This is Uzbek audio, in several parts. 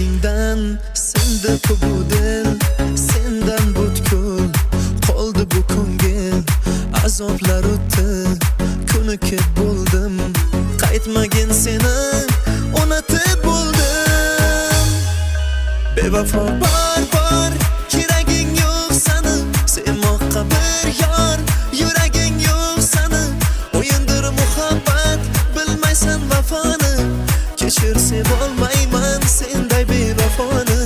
sur'atingdan sindi bu dil, sendan butkul qoldi bu ko'ngil. Azoblar o'tdi, ko'nikib bo'ldim, qaytmagin seni unutib bo'ldim. Bevafo bor, keraging yo'q sani, sevmoqqa bir yor, yuraging yo'q sani. O'yindir muhabbat, bilmaysan vafoni, kechir sevolmayman senday bevafoni.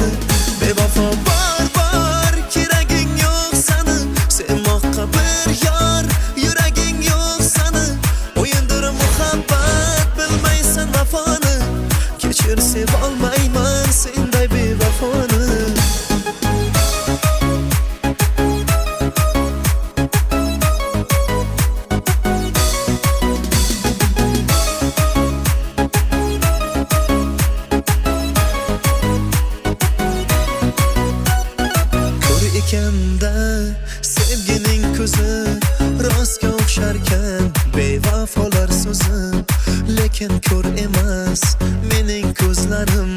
Bevafo bor, keraging yo'q sani, sevmoqqa bir yor, yuraging yo'q sani. O'yindir muhabbat, bilmaysan vafoni, kechir sevolmayman senday bevafoni. Ekanda sevgining ko'zi rostga o'xsharkan, bevafolar so'zi, lekin ko'r emas mening ko'zlarim.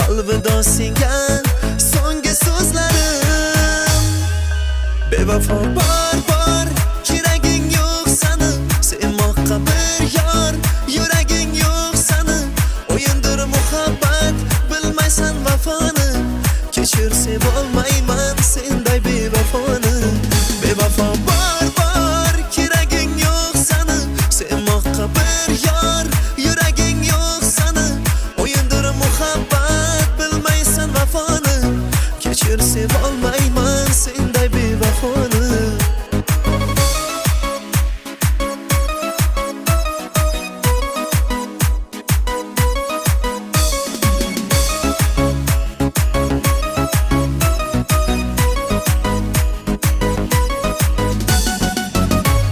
Alvido senga so'nggi so'zlarim. Bevafo bor, keraging yo'q sani, sevmoqqa bir yor, yuraging yo'q sani. O'yindir muhabbat, bilmaysan vafoni, kechir sevolmayman senday bevafoni. Bevafo bor, keraging yo'q sani, sevmoqqa bir yor, yuraging yo'q sani. O'yindir muhabbat, bilmaysan vafoni, kechir sevolmayman senday bevafoni.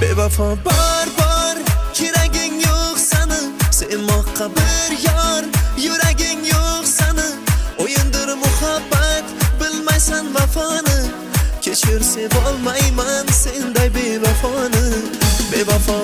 Bevafo bor, keraging yo'q sani, sevmoqqa bir yor, yuraging yo'q sani. O'yindir muhabbat, bilmaysan vafoni, kechir sevolmayman senday bevafoni. Bevafo